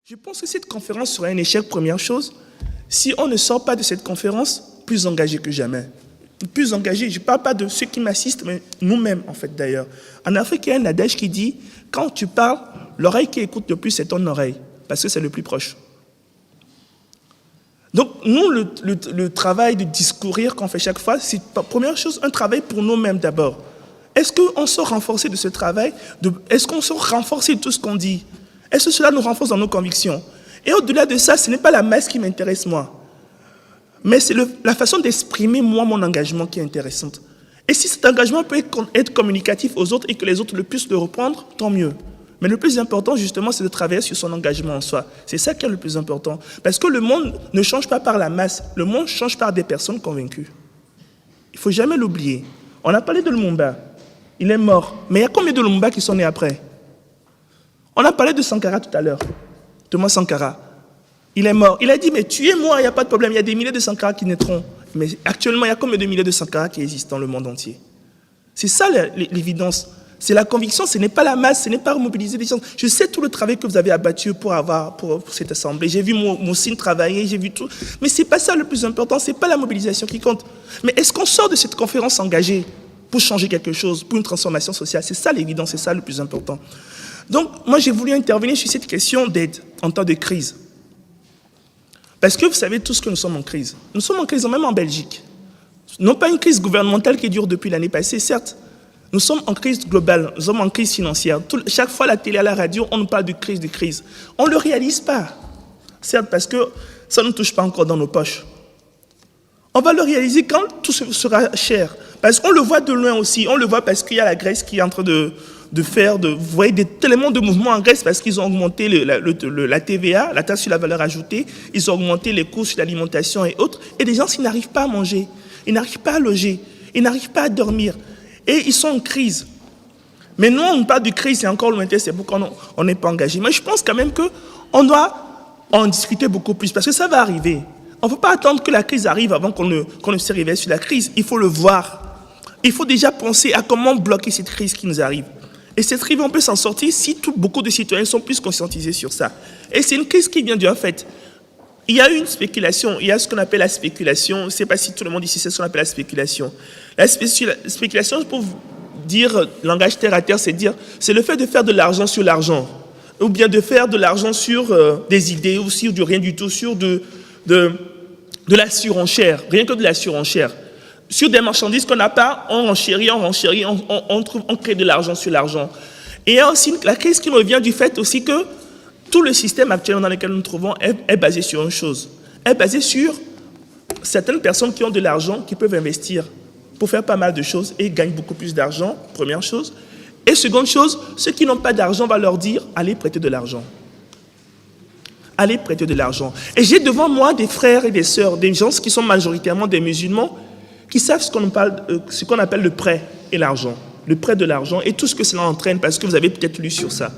Je pense que cette conférence sera un échec, première chose, si on ne sort pas de cette conférence plus engagé que jamais. Plus engagé, je ne parle pas de ceux qui m'assistent, mais nous-mêmes, en fait, d'ailleurs. En Afrique, il y a un adage qui dit, quand tu parles, l'oreille qui écoute le plus, c'est ton oreille, parce que c'est le plus proche. Donc, nous, le travail de discourir qu'on fait chaque fois, c'est, première chose, un travail pour nous-mêmes d'abord. Est-ce qu'on sort renforcé de ce travail? Est-ce qu'on sort renforcé de tout ce qu'on dit? Est-ce que cela nous renforce dans nos convictions? Et au-delà de ça, ce n'est pas la masse qui m'intéresse, moi. Mais c'est la façon d'exprimer, moi, mon engagement qui est intéressante. Et si cet engagement peut être communicatif aux autres et que les autres puissent le reprendre, tant mieux. Mais le plus important, justement, c'est de travailler sur son engagement en soi. C'est ça qui est le plus important. Parce que le monde ne change pas par la masse. Le monde change par des personnes convaincues. Il ne faut jamais l'oublier. On a parlé de Lumumba. Il est mort. Mais il y a combien de Lumumba qui sont nés après? On a parlé de Sankara tout à l'heure. Thomas Sankara. Il est mort. Il a dit, mais tuez-moi, il n'y a pas de problème. Il y a des milliers de Sankara qui naîtront. Mais actuellement, il y a combien de milliers de Sankara qui existent dans le monde entier? C'est ça l'évidence. C'est la conviction, ce n'est pas la masse, ce n'est pas mobiliser des gens. Je sais tout le travail que vous avez abattu pour cette assemblée. J'ai vu Moussine travailler, j'ai vu tout. Mais ce n'est pas ça le plus important, ce n'est pas la mobilisation qui compte. Mais est-ce qu'on sort de cette conférence engagée pour changer quelque chose, pour une transformation sociale? C'est ça l'évidence, c'est ça le plus important. Donc, moi, j'ai voulu intervenir sur cette question d'aide en temps de crise. Parce que vous savez tous que nous sommes en crise. Nous sommes en crise, même en Belgique. Non pas une crise gouvernementale qui dure depuis l'année passée, certes. Nous sommes en crise globale, nous sommes en crise financière. Chaque fois, à la télé, à la radio, on nous parle de crise. On ne le réalise pas. Certes, parce que ça ne touche pas encore dans nos poches. On va le réaliser quand tout sera cher. Parce qu'on le voit de loin aussi. On le voit parce qu'il y a la Grèce qui est en train de faire, vous voyez, tellement de mouvements en Grèce parce qu'ils ont augmenté la TVA, la taxe sur la valeur ajoutée, ils ont augmenté les coûts sur l'alimentation et autres. Et des gens, s'ils n'arrivent pas à manger, ils n'arrivent pas à loger, ils n'arrivent pas à dormir. Et ils sont en crise. Mais nous, on parle de crise, c'est encore lointain, c'est pourquoi on n'est pas engagé. Mais je pense quand même qu'on doit en discuter beaucoup plus, parce que ça va arriver. On ne peut pas attendre que la crise arrive avant qu'on ne se réveille sur la crise. Il faut le voir. Il faut déjà penser à comment bloquer cette crise qui nous arrive. Et cette crise, on peut s'en sortir si beaucoup de citoyens sont plus conscientisés sur ça. Et c'est une crise qui vient du fait. Il y a une spéculation, il y a ce qu'on appelle la spéculation. Je ne sais pas si tout le monde ici sait ce qu'on appelle la spéculation. La spéculation, pour dire langage terre à terre, c'est le fait de faire de l'argent sur l'argent. Ou bien de faire de l'argent sur des idées, ou sur du rien du tout, sur de la surenchère, rien que de la surenchère. Sur des marchandises qu'on n'a pas, on renchérit, on crée de l'argent sur l'argent. Et il y a aussi la crise qui revient du fait aussi que tout le système actuel dans lequel nous nous trouvons est basé sur une chose. Est basé sur certaines personnes qui ont de l'argent, qui peuvent investir pour faire pas mal de choses et gagnent beaucoup plus d'argent, première chose. Et seconde chose, ceux qui n'ont pas d'argent, on va leur dire, allez prêter de l'argent. Allez prêter de l'argent. Et j'ai devant moi des frères et des sœurs, des gens qui sont majoritairement des musulmans, qui savent ce qu'on appelle le prêt et l'argent. Le prêt de l'argent et tout ce que cela entraîne, parce que vous avez peut-être lu sur ça.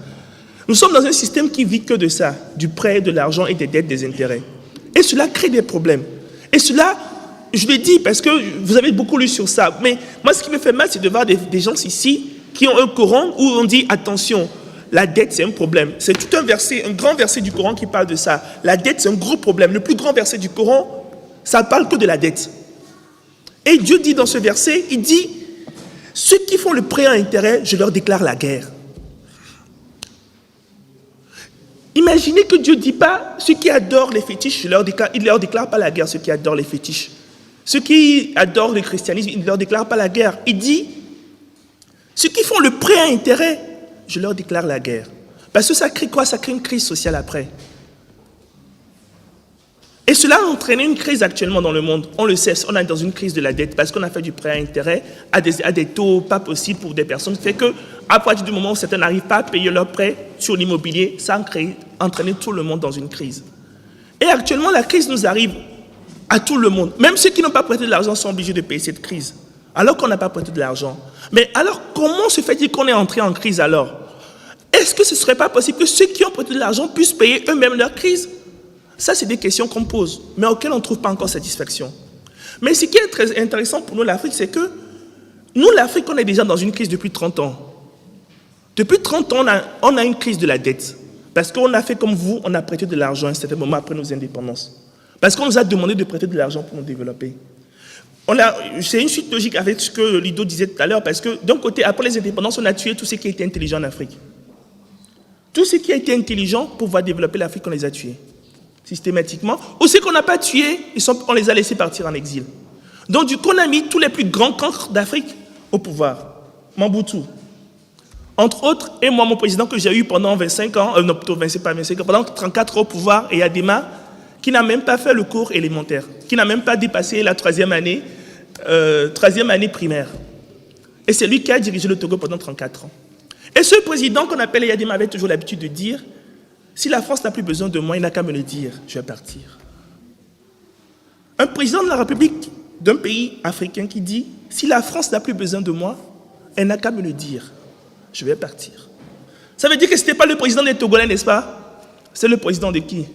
Nous sommes dans un système qui vit que de ça, du prêt, de l'argent et des dettes, des intérêts. Et cela crée des problèmes. Et cela, je le dis parce que vous avez beaucoup lu sur ça, mais moi ce qui me fait mal, c'est de voir des gens ici qui ont un Coran où on dit, attention, la dette c'est un problème. C'est tout un verset, un grand verset du Coran qui parle de ça. La dette c'est un gros problème. Le plus grand verset du Coran, ça ne parle que de la dette. Et Dieu dit dans ce verset, il dit, ceux qui font le prêt à intérêt, je leur déclare la guerre. Imaginez que Dieu ne dit pas, ceux qui adorent les fétiches, il ne leur déclare pas la guerre, ceux qui adorent les fétiches. Ceux qui adorent le christianisme, il ne leur déclare pas la guerre. Il dit, ceux qui font le prêt à intérêt, je leur déclare la guerre. Parce que ça crée quoi? Ça crée une crise sociale après. Et cela a entraîné une crise actuellement dans le monde. On le sait, on est dans une crise de la dette parce qu'on a fait du prêt à intérêt à des taux pas possibles pour des personnes. Ça fait qu'à partir du moment où certains n'arrivent pas à payer leur prêt sur l'immobilier, ça a entraîné tout le monde dans une crise. Et actuellement, la crise nous arrive à tout le monde. Même ceux qui n'ont pas prêté de l'argent sont obligés de payer cette crise, alors qu'on n'a pas prêté de l'argent. Mais alors, comment se fait-il qu'on est entré en crise alors? Est-ce que ce ne serait pas possible que ceux qui ont prêté de l'argent puissent payer eux-mêmes leur crise? Ça, c'est des questions qu'on pose, mais auxquelles on ne trouve pas encore satisfaction. Mais ce qui est très intéressant pour nous, l'Afrique, c'est que nous, l'Afrique, on est déjà dans une crise depuis 30 ans. Depuis 30 ans, on a une crise de la dette. Parce qu'on a fait comme vous, on a prêté de l'argent à un certain moment après nos indépendances. Parce qu'on nous a demandé de prêter de l'argent pour nous développer. C'est une suite logique avec ce que Lido disait tout à l'heure, parce que d'un côté, après les indépendances, on a tué tout ce qui était intelligent en Afrique. Tout ce qui a été intelligent pour pouvoir développer l'Afrique, on les a tués, systématiquement. Ou ceux qu'on n'a pas tués, on les a laissés partir en exil. Donc du coup, on a mis tous les plus grands cancres d'Afrique au pouvoir. Mobutu, entre autres, et moi, mon président que j'ai eu pendant 25 ans, non, plutôt 25 ans, pendant 34 ans au pouvoir, et Adema, qui n'a même pas fait le cours élémentaire, qui n'a même pas dépassé la troisième année primaire. Et c'est lui qui a dirigé le Togo pendant 34 ans. Et ce président qu'on appelle Yadema avait toujours l'habitude de dire, si la France n'a plus besoin de moi, il n'a qu'à me le dire, je vais partir. Un président de la République d'un pays africain qui dit, si la France n'a plus besoin de moi, elle n'a qu'à me le dire, je vais partir. Ça veut dire que ce n'était pas le président des Togolais, n'est-ce pas? C'est le président de qui?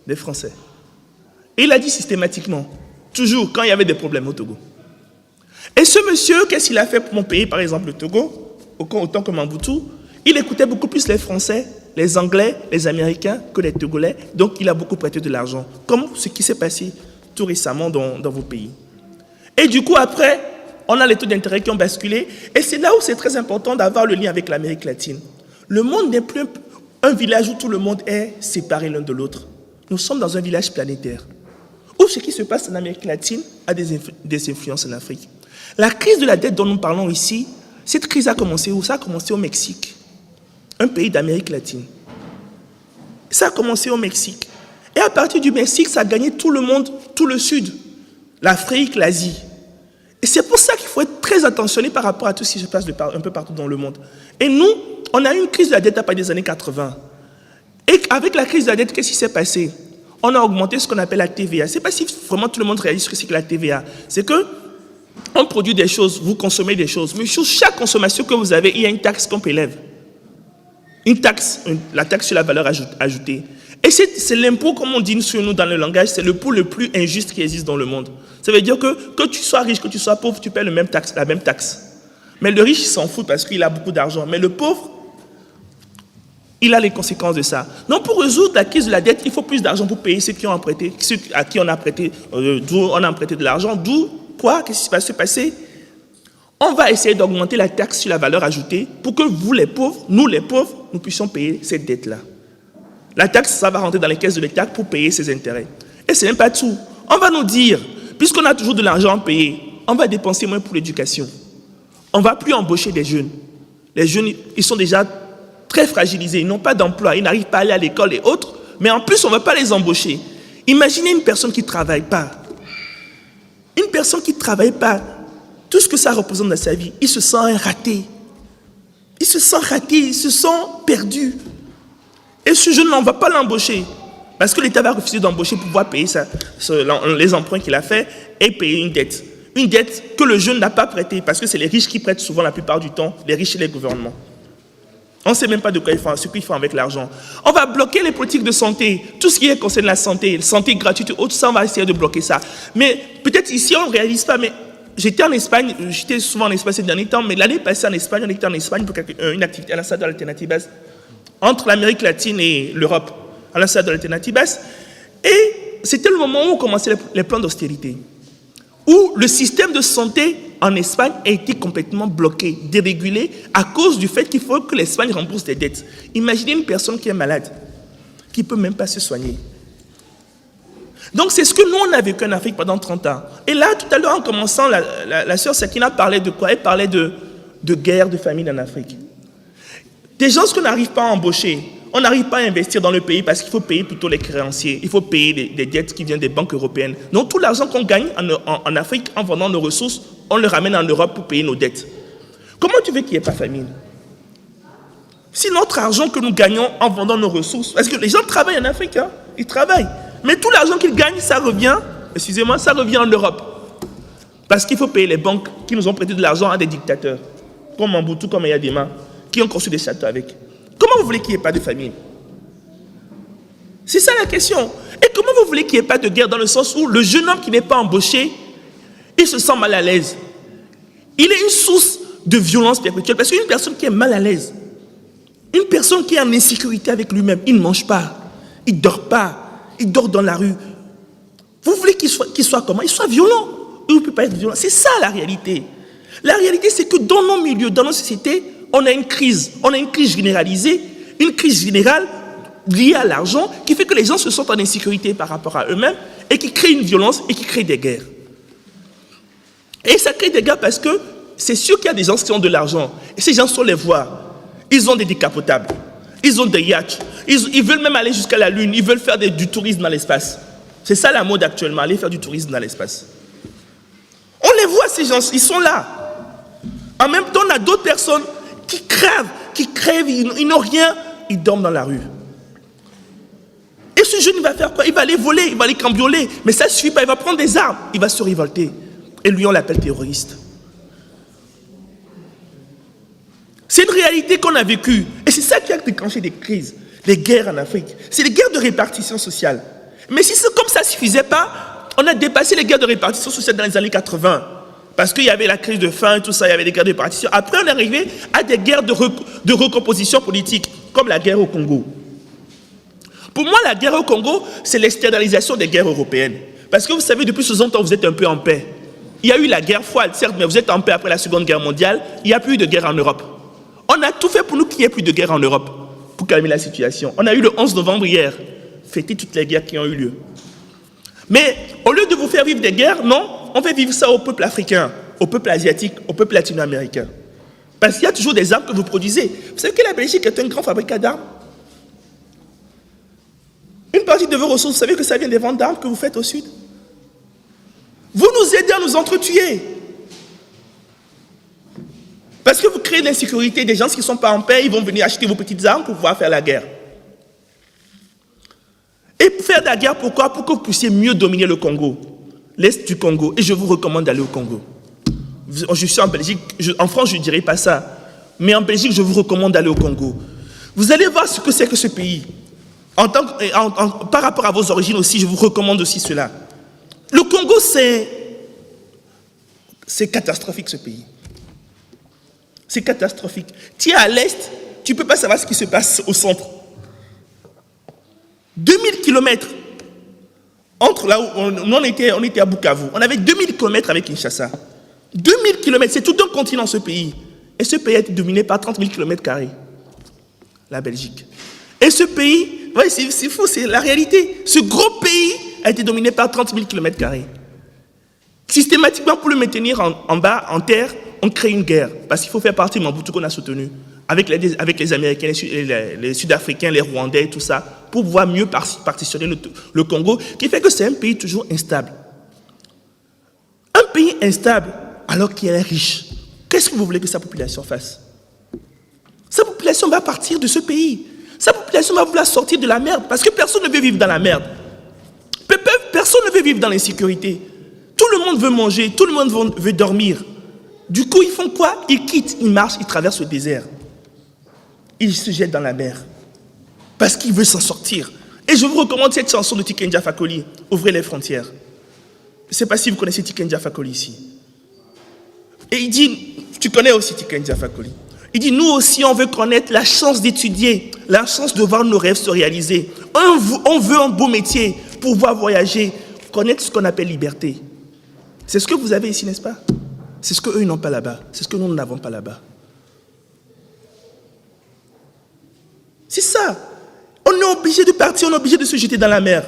Des Français. Et il a dit systématiquement, toujours quand il y avait des problèmes au Togo. Et ce monsieur, qu'est-ce qu'il a fait pour mon pays, par exemple le Togo, autant que Mobutu? Il écoutait beaucoup plus les Français, les Anglais, les Américains que les Togolais, donc il a beaucoup prêté de l'argent, comme ce qui s'est passé tout récemment dans vos pays. Et du coup, après, on a les taux d'intérêt qui ont basculé, et c'est là où c'est très important d'avoir le lien avec l'Amérique latine. Le monde n'est plus un village où tout le monde est séparé l'un de l'autre. Nous sommes dans un village planétaire, où ce qui se passe en Amérique latine a des influences en Afrique. La crise de la dette dont nous parlons ici, cette crise a commencé où? Ça a commencé au Mexique, un pays d'Amérique latine. Ça a commencé au Mexique. Et à partir du Mexique, ça a gagné tout le monde, tout le Sud, l'Afrique, l'Asie. Et c'est pour ça qu'il faut être très attentionné par rapport à tout ce qui se passe un peu partout dans le monde. Et nous, on a eu une crise de la dette à partir des années 80. Et avec la crise de la dette, qu'est-ce qui s'est passé? On a augmenté ce qu'on appelle la TVA. Je ne sais pas si vraiment tout le monde réalise ce que c'est que la TVA. C'est que on produit des choses, vous consommez des choses, mais sur chaque consommation que vous avez, il y a une taxe qu'on prélève. Une taxe, la taxe sur la valeur ajoutée. Et c'est l'impôt, comme on dit sur nous dans le langage, c'est l'impôt le plus injuste qui existe dans le monde. Ça veut dire que tu sois riche, que tu sois pauvre, tu paies la même taxe. Mais le riche, il s'en fout parce qu'il a beaucoup d'argent. Mais le pauvre, il a les conséquences de ça. Donc, pour résoudre la crise de la dette, il faut plus d'argent pour payer ceux qui ont emprunté, ceux à qui on a prêté, d'où on a emprunté de l'argent. D'où quoi? Qu'est-ce qui va se passer? On va essayer d'augmenter la taxe sur la valeur ajoutée pour que vous, les pauvres, nous puissions payer cette dette-là. La taxe, ça va rentrer dans les caisses de l'État pour payer ses intérêts. Et ce n'est pas tout. On va nous dire, puisqu'on a toujours de l'argent à payer, on va dépenser moins pour l'éducation. On ne va plus embaucher des jeunes. Les jeunes, ils sont déjà très fragilisés, ils n'ont pas d'emploi, ils n'arrivent pas à aller à l'école et autres, mais en plus, on ne va pas les embaucher. Imaginez une personne qui ne travaille pas. Une personne qui ne travaille pas, tout ce que ça représente dans sa vie, il se sent raté. Il se sent perdu. Et ce jeune-là, on ne va pas l'embaucher. Parce que l'État va refuser d'embaucher pour pouvoir payer les emprunts qu'il a fait et payer une dette. Une dette que le jeune n'a pas prêtée, parce que c'est les riches qui prêtent souvent la plupart du temps, les riches et les gouvernements. On ne sait même pas de quoi ils font, ce qu'ils font avec l'argent. On va bloquer les politiques de santé, tout ce qui concerne la santé gratuite, tout ça, on va essayer de bloquer ça. Mais peut-être ici, on ne réalise pas, mais j'étais en Espagne, j'étais souvent en Espagne ces derniers temps, mais l'année passée en Espagne, on était en Espagne pour une activité à l'Ambassade de l'Alternativas entre l'Amérique latine et l'Europe, à l'Ambassade de l'Alternativas. Et c'était le moment où on commençait les plans d'austérité, où le système de santé en Espagne a été complètement bloqué, dérégulé, à cause du fait qu'il faut que l'Espagne rembourse des dettes. Imaginez une personne qui est malade, qui ne peut même pas se soigner. Donc c'est ce que nous, on a vécu en Afrique pendant 30 ans. Et là, tout à l'heure, en commençant, la sœur Sakina parlait de quoi? Elle parlait de guerre, de famine en Afrique. Des gens qu'on n'arrive pas à embaucher, on n'arrive pas à investir dans le pays parce qu'il faut payer plutôt les créanciers, il faut payer des dettes qui viennent des banques européennes. Donc tout l'argent qu'on gagne en Afrique en vendant nos ressources, on le ramène en Europe pour payer nos dettes. Comment tu veux qu'il n'y ait pas famine? Si notre argent que nous gagnons en vendant nos ressources, parce que les gens travaillent en Afrique, hein, ils travaillent, mais tout l'argent qu'ils gagnent, ça revient en Europe. Parce qu'il faut payer les banques qui nous ont prêté de l'argent à des dictateurs, comme Mobutu, comme Yadema, qui ont construit des châteaux avec. Comment vous voulez qu'il n'y ait pas de famine? C'est ça la question. Et comment vous voulez qu'il n'y ait pas de guerre dans le sens où le jeune homme qui n'est pas embauché, il se sent mal à l'aise. Il est une source de violence perpétuelle. Parce qu'une personne qui est mal à l'aise, une personne qui est en insécurité avec lui-même, il ne mange pas, il ne dort pas, il dort dans la rue. Vous voulez qu'il soit comment? Il soit violent. Il ne peut pas être violent. C'est ça la réalité. La réalité, c'est que dans nos milieux, dans nos sociétés, on a une crise généralisée, une crise générale liée à l'argent qui fait que les gens se sentent en insécurité par rapport à eux-mêmes et qui crée une violence et qui crée des guerres. Et ça crée des guerres parce que c'est sûr qu'il y a des gens qui ont de l'argent. Et ces gens sont les voir. Ils ont des décapotables. Ils ont des yachts. Ils veulent même aller jusqu'à la Lune. Ils veulent faire du tourisme dans l'espace. C'est ça la mode actuellement, aller faire du tourisme dans l'espace. On les voit, ces gens, ils sont là. En même temps, on a d'autres personnes qui crèvent, ils n'ont rien, ils dorment dans la rue. Et ce jeune, il va faire quoi? Il va aller voler, il va aller cambrioler. Mais ça ne suffit pas, il va prendre des armes, il va se révolter. Et lui, on l'appelle terroriste. C'est une réalité qu'on a vécue. Et c'est ça qui a déclenché des crises, des guerres en Afrique. C'est des guerres de répartition sociale. Mais si c'est comme ça ne suffisait pas, on a dépassé les guerres de répartition sociale dans les années 80. Parce qu'il y avait la crise de faim et tout ça, il y avait des guerres de répartition. Après, on est arrivé à des guerres de recomposition politique, comme la guerre au Congo. Pour moi, la guerre au Congo, c'est l'externalisation des guerres européennes. Parce que vous savez, depuis 60 ans, vous êtes un peu en paix. Il y a eu la guerre froide, certes, mais vous êtes en paix après la Seconde Guerre mondiale. Il n'y a plus de guerre en Europe. On a tout fait pour nous qu'il n'y ait plus de guerre en Europe, pour calmer la situation. On a eu le 11 novembre hier, fêter toutes les guerres qui ont eu lieu. Mais au lieu de vous faire vivre des guerres, non, on fait vivre ça au peuple africain, au peuple asiatique, au peuple latino-américain. Parce qu'il y a toujours des armes que vous produisez. Vous savez que la Belgique est un grand fabricant d'armes. Une partie de vos ressources, vous savez que ça vient des ventes d'armes que vous faites au sud. Vous nous aidez à nous entretuer. Parce que vous créez de l'insécurité, des gens qui ne sont pas en paix, ils vont venir acheter vos petites armes pour pouvoir faire la guerre. Et faire de la guerre, pourquoi? Pour que vous puissiez mieux dominer le Congo, l'Est du Congo. Et je vous recommande d'aller au Congo. Je suis en Belgique, en France, je ne dirais pas ça. Mais en Belgique, je vous recommande d'aller au Congo. Vous allez voir ce que c'est que ce pays. Par rapport à vos origines aussi, je vous recommande aussi cela. Le Congo, c'est catastrophique, ce pays. C'est catastrophique. Tu es à l'Est, tu ne peux pas savoir ce qui se passe au centre. 2000 km entre là où on était à Bukavu. On avait 2000 km avec Kinshasa. 2000 km, c'est tout un continent, ce pays. Et ce pays a été dominé par 30 000 km². La Belgique. Et ce pays, ouais, c'est faux, c'est la réalité. Ce gros pays a été dominé par 30 000 km². Systématiquement, pour le maintenir en bas, en terre, on crée une guerre. Parce qu'il faut faire partie de Mobutu qu'on a soutenu. Avec les Américains, les Sud-Africains, les Rwandais et tout ça, pour pouvoir mieux partitionner le Congo, qui fait que c'est un pays toujours instable. Un pays instable, alors qu'il est riche. Qu'est-ce que vous voulez que sa population fasse? Sa population va partir de ce pays. Sa population va vouloir sortir de la merde, parce que personne ne veut vivre dans la merde. Personne ne veut vivre dans l'insécurité. Tout le monde veut manger, tout le monde veut dormir. Du coup, ils font quoi? Ils quittent, ils marchent, ils traversent le désert. Ils se jettent dans la mer. Parce qu'ils veulent s'en sortir. Et je vous recommande cette chanson de Tiken Jah Fakoly, Ouvrez les frontières. Je ne sais pas si vous connaissez Tiken Jah Fakoly ici. Et il dit, tu connais aussi Tiken Jah Fakoly. Il dit, nous aussi, on veut connaître la chance d'étudier, la chance de voir nos rêves se réaliser. On veut un beau métier pour pouvoir voyager, connaître ce qu'on appelle liberté. C'est ce que vous avez ici, n'est-ce pas? C'est ce qu'eux n'ont pas là-bas. C'est ce que nous n'avons pas là-bas. C'est ça. On est obligé de partir, on est obligé de se jeter dans la mer.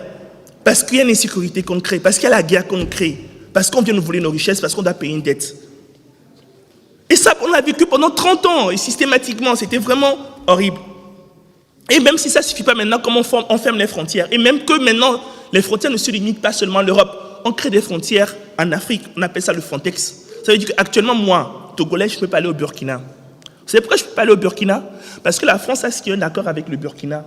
Parce qu'il y a une insécurité qu'on crée, parce qu'il y a la guerre qu'on crée, parce qu'on vient nous voler nos richesses, parce qu'on doit payer une dette. Et ça, on l'a vécu pendant 30 ans, et systématiquement, c'était vraiment horrible. Et même si ça ne suffit pas maintenant, comme on ferme les frontières, et même que maintenant, les frontières ne se limitent pas seulement à l'Europe, on crée des frontières en Afrique, on appelle ça le Frontex. Ça veut dire qu'actuellement, moi, Togolais, je ne peux pas aller au Burkina. Vous savez pourquoi je ne peux pas aller au Burkina? Parce que la France a signé un accord avec le Burkina,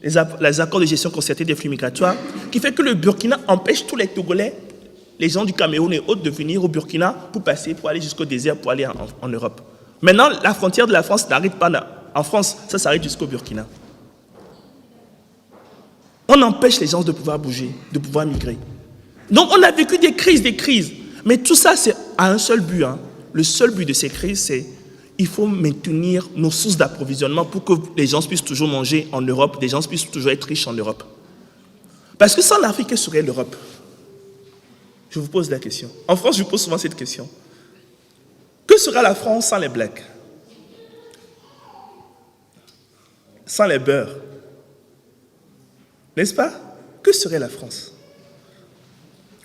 les accords de gestion concertée des flux migratoires, qui fait que le Burkina empêche tous les Togolais, les gens du Cameroun et autres, de venir au Burkina pour passer, pour aller jusqu'au désert, pour aller en Europe. Maintenant, la frontière de la France n'arrête pas en France, ça s'arrête jusqu'au Burkina. On empêche les gens de pouvoir bouger, de pouvoir migrer. Donc on a vécu des crises. Mais tout ça, c'est à un seul but. Le seul but de ces crises, c'est il faut maintenir nos sources d'approvisionnement pour que les gens puissent toujours manger en Europe, les gens puissent toujours être riches en Europe. Parce que sans l'Afrique, que serait l'Europe? Je vous pose la question. En France, je pose souvent cette question. Que sera la France sans les blacks? Sans les beurres? N'est-ce pas? Que serait la France?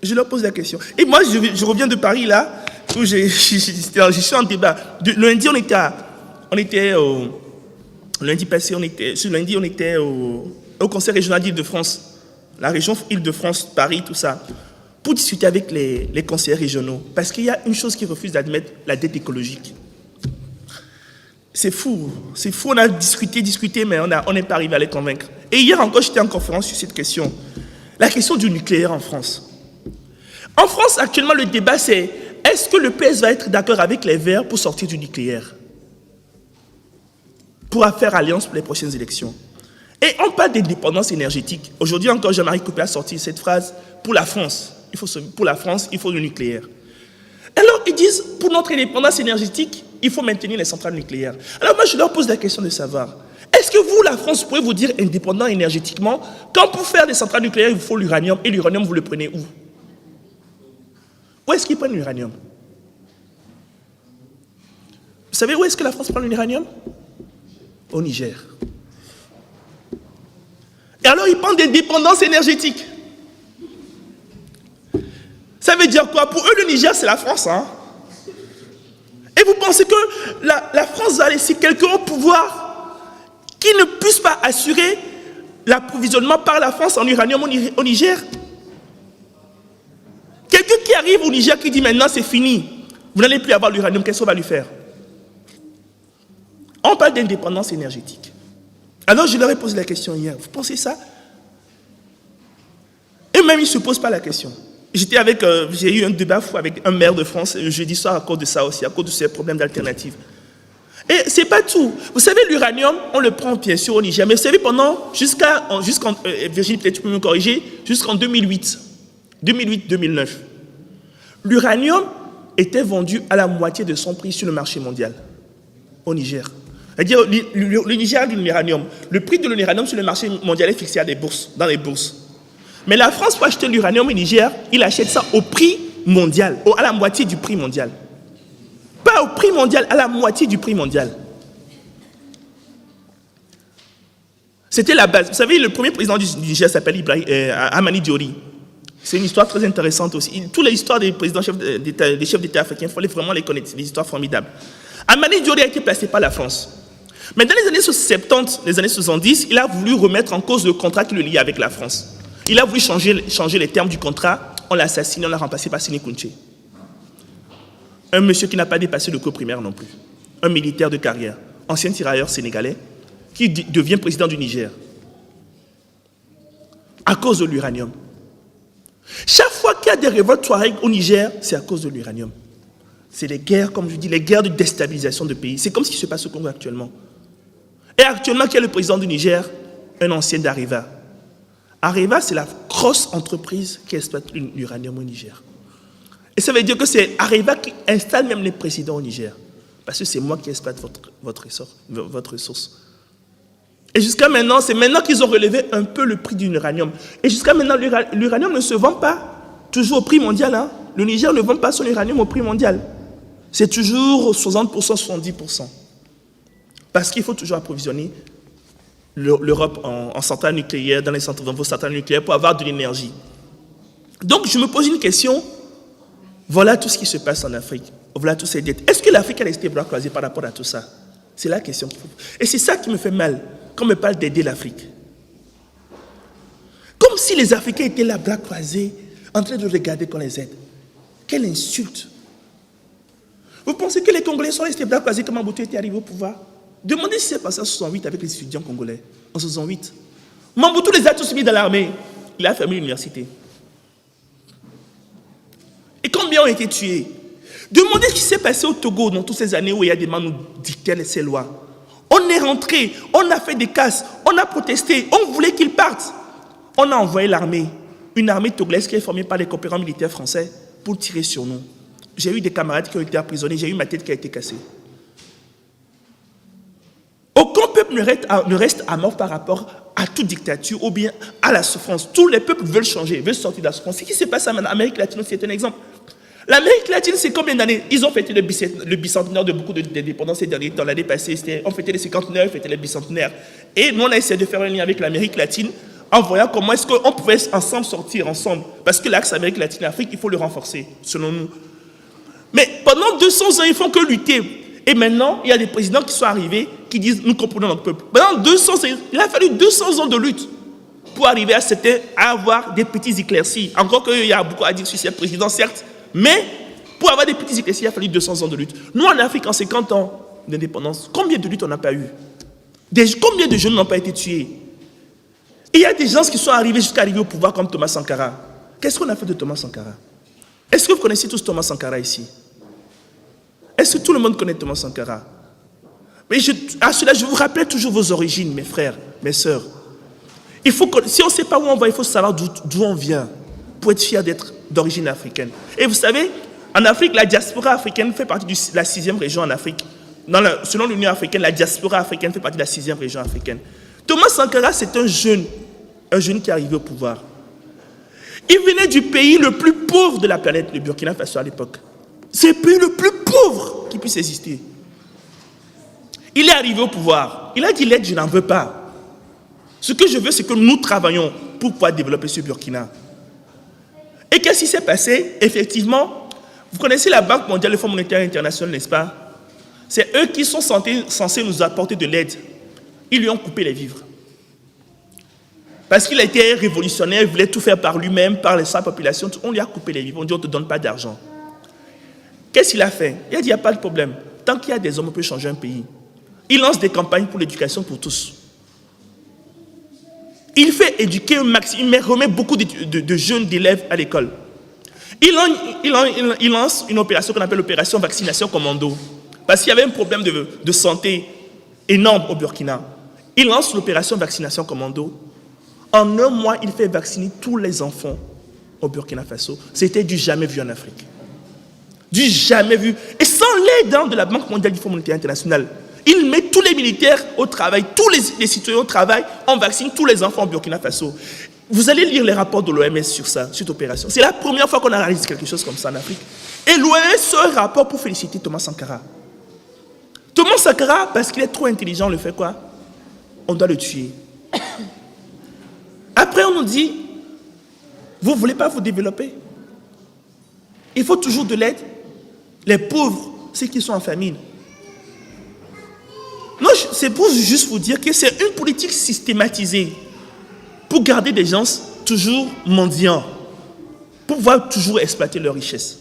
Je leur pose la question. Et moi, je reviens de Paris, là, où je suis en débat. Lundi, lundi passé, on était au Conseil régional d'Île-de-France, la région Île-de-France, Paris, tout ça, pour discuter avec les conseillers régionaux. Parce qu'il y a une chose qu'ils refusent d'admettre, la dette écologique. C'est fou, on a discuté, mais on n'est pas arrivé à les convaincre. Et hier encore, j'étais en conférence sur cette question. La question du nucléaire en France. En France, actuellement, le débat, c'est est-ce que le PS va être d'accord avec les Verts pour sortir du nucléaire? Pour faire alliance pour les prochaines élections. Et on parle d'indépendance énergétique. Aujourd'hui encore, Jean-Marie Copé a sorti cette phrase, pour la France, il faut le nucléaire. Alors, ils disent, pour notre indépendance énergétique, il faut maintenir les centrales nucléaires. Alors moi, je leur pose la question de savoir, est-ce que vous, la France, pouvez vous dire indépendant énergétiquement, quand pour faire des centrales nucléaires, il vous faut l'uranium, et l'uranium, vous le prenez où? Où est-ce qu'ils prennent l'uranium? Vous savez où est-ce que la France prend l'uranium? Au Niger. Et alors, ils parlent d'indépendance énergétique. Ça veut dire quoi? Pour eux, le Niger, c'est la France. Hein? Et vous pensez que la France va laisser quelqu'un au pouvoir qui ne puisse pas assurer l'approvisionnement par la France en uranium au Niger? Quelqu'un qui arrive au Niger qui dit maintenant c'est fini, vous n'allez plus avoir l'uranium, qu'est-ce qu'on va lui faire? On parle d'indépendance énergétique. Alors je leur ai posé la question hier, vous pensez ça? Et même ils ne se posent pas la question. J'ai eu un débat fou avec un maire de France jeudi soir à cause de ça aussi, à cause de ces problèmes d'alternatives. Et c'est pas tout. Vous savez, l'uranium, on le prend bien sûr au Niger, mais vous savez, jusqu'en Virginie, peut-être tu peux me corriger, jusqu'en 2008-2009, l'uranium était vendu à la moitié de son prix sur le marché mondial, au Niger. C'est-à-dire, le Niger a de l'uranium. Le prix de l'uranium sur le marché mondial est fixé dans les bourses. Mais la France, pour acheter l'uranium au Niger, il achète ça au prix mondial, à la moitié du prix mondial. Pas au prix mondial, à la moitié du prix mondial. C'était la base. Vous savez, le premier président du Niger s'appelle Hamani Diori. C'est une histoire très intéressante aussi. Toutes les histoires des présidents des chefs d'État africains, il fallait vraiment les connaître. C'est des histoires formidables. Hamani Diori a été placé par la France. Mais dans les années 70, les années 70, il a voulu remettre en cause le contrat qui le liait avec la France. Il a voulu changer les termes du contrat. On l'a assassiné, on l'a remplacé par Séné Kounché. Un monsieur qui n'a pas dépassé le cours primaire non plus. Un militaire de carrière, ancien tirailleur sénégalais, qui devient président du Niger. À cause de l'uranium. Chaque fois qu'il y a des révoltes touareg au Niger, c'est à cause de l'uranium. C'est les guerres, comme je dis, les guerres de déstabilisation de pays. C'est comme ce qui se passe au Congo actuellement. Et actuellement, qui est le président du Niger? Un ancien d'Areva. Areva, c'est la grosse entreprise qui exploite l'uranium au Niger. Et ça veut dire que c'est Areva qui installe même les présidents au Niger. Parce que c'est moi qui exploite votre ressource. Et jusqu'à maintenant, c'est maintenant qu'ils ont relevé un peu le prix de l'uranium. Et jusqu'à maintenant, l'uranium ne se vend pas toujours au prix mondial. Hein. Le Niger ne vend pas son uranium au prix mondial. C'est toujours 60%, 70%. Parce qu'il faut toujours approvisionner l'Europe en centrales nucléaires, dans vos centrales nucléaires, pour avoir de l'énergie. Donc, je me pose une question. Voilà tout ce qui se passe en Afrique. Voilà toutes ces dettes. Est-ce que l'Afrique a resté bras croisés par rapport à tout ça? C'est la question qu'il faut. Et c'est ça qui me fait mal, quand on me parle d'aider l'Afrique. Comme si les Africains étaient là, bras croisés, en train de regarder qu'on les aide. Quelle insulte! Vous pensez que les Congolais sont restés bras croisés quand Mobutu était arrivé au pouvoir? Demandez si c'est passé en 68 avec les étudiants congolais. En 68. Mobutu les a tous mis dans l'armée. Il a fermé l'université. Et combien ont été tués? Demandez ce qui s'est passé au Togo dans toutes ces années où il y a des gens qui nous dictaient ces lois. On est rentré, on a fait des casses, on a protesté, on voulait qu'ils partent. On a envoyé l'armée, une armée togolaise qui est formée par les coopérants militaires français pour tirer sur nous. J'ai eu des camarades qui ont été emprisonnés, j'ai eu ma tête qui a été cassée. Aucun peuple ne reste à mort par rapport à toute dictature ou bien à la souffrance. Tous les peuples veulent changer, veulent sortir de la souffrance. Ce qui se passe en Amérique latine, c'est un exemple. L'Amérique latine, c'est combien d'années? Ils ont fêté le bicentenaire de beaucoup d'indépendances ces derniers temps. L'année passée, on fêtait les 59, ils fêtaient les bicentenaires. Et nous, on a essayé de faire un lien avec l'Amérique latine en voyant comment est-ce qu'on pouvait ensemble sortir ensemble. Parce que l'axe Amérique latine-Afrique, il faut le renforcer, selon nous. Mais pendant 200 ans, ils font que lutter. Et maintenant, il y a des présidents qui sont arrivés, qui disent, nous comprenons notre peuple. Pendant 200 ans, il a fallu 200 ans de lutte pour arriver à avoir des petits éclaircies. Encore qu'il y a beaucoup à dire sur ces présidents, certes, mais pour avoir des petits éclaircies, il a fallu 200 ans de lutte. Nous, en Afrique, en 50 ans d'indépendance, combien de luttes on n'a pas eu? Combien de jeunes n'ont pas été tués? Et il y a des gens qui sont arrivés jusqu'à arriver au pouvoir comme Thomas Sankara. Qu'est-ce qu'on a fait de Thomas Sankara? Est-ce que vous connaissez tous Thomas Sankara ici? Est-ce que tout le monde connaît Thomas Sankara? Mais à cela, je vous rappelle toujours vos origines, mes frères, mes sœurs. Si on ne sait pas où on va, il faut savoir d'où on vient pour être fier d'être d'origine africaine. Et vous savez, en Afrique, la diaspora africaine fait partie de la 6e région en Afrique. Selon l'Union africaine, la diaspora africaine fait partie de la 6e région africaine. Thomas Sankara, c'est un jeune qui est arrivé au pouvoir. Il venait du pays le plus pauvre de la planète, le Burkina Faso à l'époque. C'est le pays le plus pauvre qui puisse exister. Il est arrivé au pouvoir. Il a dit, l'aide, je n'en veux pas. Ce que je veux, c'est que nous travaillons pour pouvoir développer ce Burkina. Et qu'est-ce qui s'est passé? Effectivement, vous connaissez la Banque mondiale, le Fonds monétaire international, n'est-ce pas? C'est eux qui sont censés nous apporter de l'aide. Ils lui ont coupé les vivres. Parce qu'il a été révolutionnaire, il voulait tout faire par lui-même, par sa population. On lui a coupé les vivres, on dit on ne te donne pas d'argent. Qu'est-ce qu'il a fait? Il a dit il n'y a pas de problème. Tant qu'il y a des hommes, on peut changer un pays. Il lance des campagnes pour l'éducation pour tous. Il fait éduquer un maximum, il remet beaucoup de jeunes d'élèves à l'école. Il lance une opération qu'on appelle l'opération vaccination commando. Parce qu'il y avait un problème de santé énorme au Burkina. Il lance l'opération vaccination commando. En un mois, il fait vacciner tous les enfants au Burkina Faso. C'était du jamais vu en Afrique. Du jamais vu. Et sans l'aide de la Banque mondiale du Fonds monétaire international, il met tous les militaires au travail, tous les citoyens au travail, on vaccine tous les enfants au Burkina Faso. Vous allez lire les rapports de l'OMS sur ça, sur cette opération. C'est la première fois qu'on a réalisé quelque chose comme ça en Afrique. Et l'OMS sort un rapport pour féliciter Thomas Sankara. Thomas Sankara, parce qu'il est trop intelligent, on le fait quoi? On doit le tuer. Après, on nous dit, vous ne voulez pas vous développer? Il faut toujours de l'aide. Les pauvres, ceux qui sont en famine. Non, c'est pour juste vous dire que c'est une politique systématisée pour garder des gens toujours mendiants, pour pouvoir toujours exploiter leurs richesses.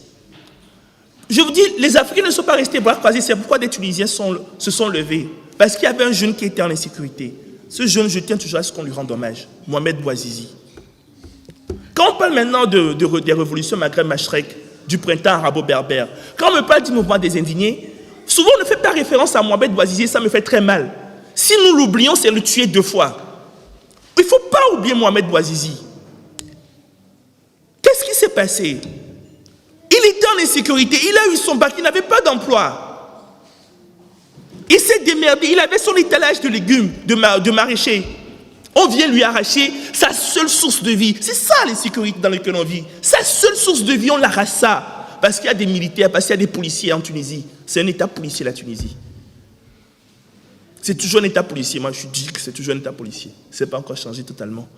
Je vous dis, les Africains ne sont pas restés bras croisés, c'est pourquoi des Tunisiens se sont levés. Parce qu'il y avait un jeune qui était en insécurité. Ce jeune, je tiens toujours à ce qu'on lui rende hommage, Mohamed Bouazizi. Quand on parle maintenant des révolutions Maghreb-Machrek, du printemps arabo-berbère, quand on me parle du mouvement des indignés, souvent on ne fait pas référence à Mohamed Bouazizi, ça me fait très mal. Si nous l'oublions, c'est le tuer 2 fois. Il ne faut pas oublier Mohamed Bouazizi. Qu'est-ce qui s'est passé? Il était en insécurité, il a eu son bac, il n'avait pas d'emploi. Il s'est démerdé, il avait son étalage de légumes, de maraîcher. On vient lui arracher sa seule source de vie. C'est ça l'insécurité dans laquelle on vit. Sa seule source de vie, on l'arrache ça. Parce qu'il y a des militaires, parce qu'il y a des policiers en Tunisie. C'est un état policier, la Tunisie. C'est toujours un état policier. Moi, je dis que c'est toujours un état policier. Ce n'est pas encore changé totalement.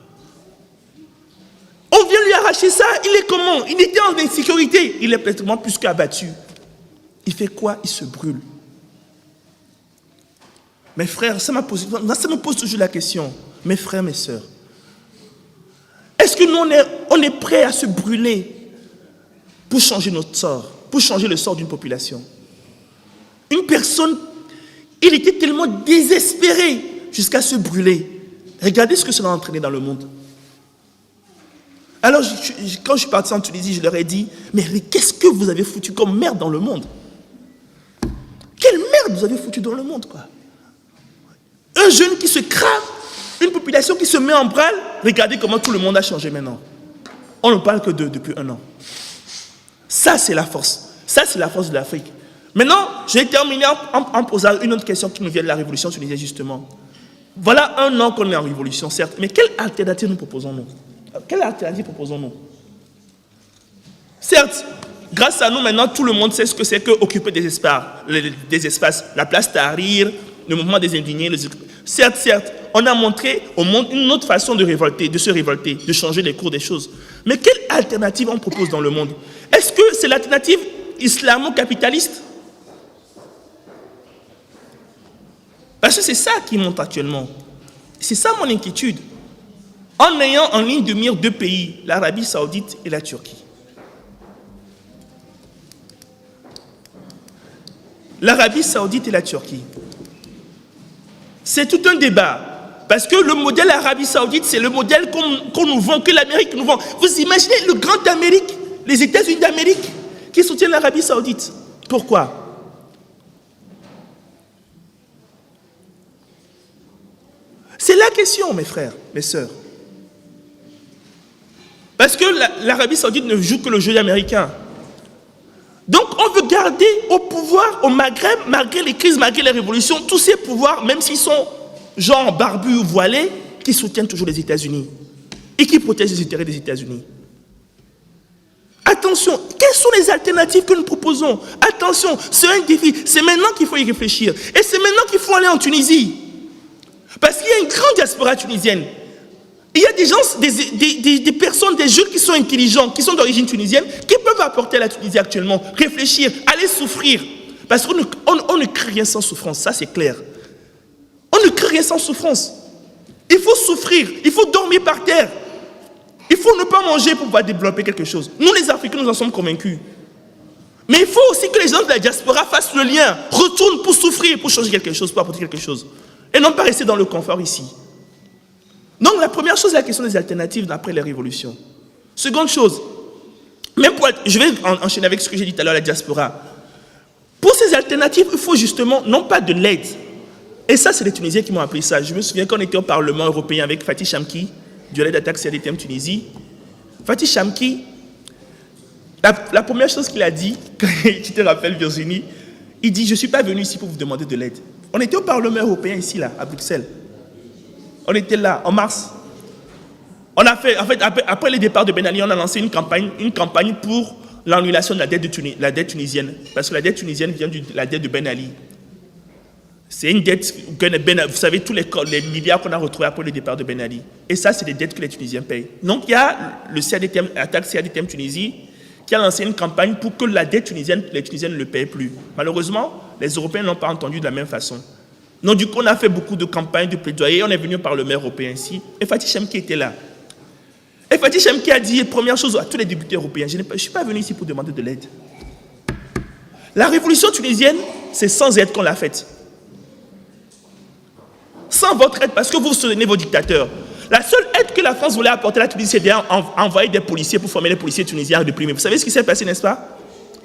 On vient lui arracher ça. Il est comment? Il était en insécurité. Il est pratiquement plus qu'abattu. Il fait quoi? Il se brûle. Mes frères, ça me pose toujours la question. Mes frères, mes sœurs, est-ce que nous, on est prêts à se brûler pour changer notre sort, pour changer le sort d'une population? Une personne, il était tellement désespéré jusqu'à se brûler. Regardez ce que cela a entraîné dans le monde. Alors, quand je suis parti en Tunisie, je leur ai dit, mais qu'est-ce que vous avez foutu comme merde dans le monde? Quelle merde vous avez foutu dans le monde, quoi? Un jeune qui se crame, une population qui se met en branle. Regardez comment tout le monde a changé maintenant. On ne parle que depuis 1 an. Ça, c'est la force. Ça, c'est la force de l'Afrique. Maintenant, je vais terminer en posant une autre question qui nous vient de la révolution tunisienne, justement. Voilà 1 an qu'on est en révolution, certes, mais quelle alternative nous proposons-nous? Quelle alternative proposons-nous? Certes, grâce à nous, maintenant, tout le monde sait ce que c'est que occuper des espaces, la place Tahrir, le mouvement des indignés. Certes, on a montré au monde une autre façon de se révolter, de changer les cours des choses. Mais quelle alternative on propose dans le monde? Est-ce que c'est l'alternative islamo-capitaliste? Parce que c'est ça qui monte actuellement. C'est ça mon inquiétude. En ayant en ligne de mire 2 pays, l'Arabie Saoudite et la Turquie. L'Arabie Saoudite et la Turquie. C'est tout un débat. Parce que le modèle Arabie Saoudite, c'est le modèle qu'on nous vend, que l'Amérique nous vend. Vous imaginez le grand Amérique, les États-Unis d'Amérique, qui soutiennent l'Arabie Saoudite. Pourquoi? C'est la question, mes frères, mes sœurs. Parce que l'Arabie Saoudite ne joue que le jeu américain. Donc on veut garder au pouvoir, au Maghreb, malgré les crises, malgré les révolutions, tous ces pouvoirs, même s'ils sont genre barbus ou voilés, qui soutiennent toujours les États-Unis et qui protègent les intérêts des États-Unis. Attention, quelles sont les alternatives que nous proposons? Attention, c'est un défi, c'est maintenant qu'il faut y réfléchir. Et c'est maintenant qu'il faut aller en Tunisie. Parce qu'il y a une grande diaspora tunisienne. Il y a des gens, des personnes, des jeunes qui sont intelligents, qui sont d'origine tunisienne, qui peuvent apporter à la Tunisie actuellement, réfléchir, aller souffrir. Parce qu'on ne crée rien sans souffrance, ça c'est clair. On ne crée rien sans souffrance. Il faut souffrir, il faut dormir par terre. Il faut ne pas manger pour pouvoir développer quelque chose. Nous les Africains, nous en sommes convaincus. Mais il faut aussi que les gens de la diaspora fassent le lien, retournent pour souffrir, pour changer quelque chose, pour apporter quelque chose. Et non pas rester dans le confort ici. Donc la première chose, c'est la question des alternatives après les révolutions. Seconde chose, je vais enchaîner avec ce que j'ai dit tout à l'heure, la diaspora. Pour ces alternatives, il faut justement, non pas de l'aide. Et ça, c'est les Tunisiens qui m'ont appris ça. Je me souviens qu'on était au Parlement européen avec Fatih Chamki, du l'aide d'attaque CDTM Tunisie. Fatih Chamki, la première chose qu'il a dit, quand tu te rappelles Virginie, il dit, je ne suis pas venu ici pour vous demander de l'aide. On était au Parlement européen ici, là, à Bruxelles. On était là, en mars. On a fait, en fait, après le départ de Ben Ali, on a lancé une campagne pour l'annulation de la dette tunisienne. Parce que la dette tunisienne vient de la dette de Ben Ali. C'est une dette, vous savez, tous les milliards qu'on a retrouvés après le départ de Ben Ali. Et ça, c'est des dettes que les Tunisiens payent. Donc, il y a le CADTM, l'attaque CADTM Tunisie, qui a lancé une campagne pour que la dette tunisienne, les Tunisiens ne le payent plus. Malheureusement, les Européens n'ont pas entendu de la même façon. Donc, du coup, on a fait beaucoup de campagnes, de plaidoyer. On est venu par le maire européen ici. Et Fatih Chamki était là. Et Fatih Chamki a dit, première chose à tous les députés européens, je ne suis pas venu ici pour demander de l'aide. La révolution tunisienne, c'est sans aide qu'on l'a faite. Sans votre aide, parce que vous soutenez vos dictateurs. La seule aide que la France voulait apporter à la Tunisie, c'est d'envoyer des policiers pour former les policiers tunisiens réprimés. Vous savez ce qui s'est passé, n'est-ce pas?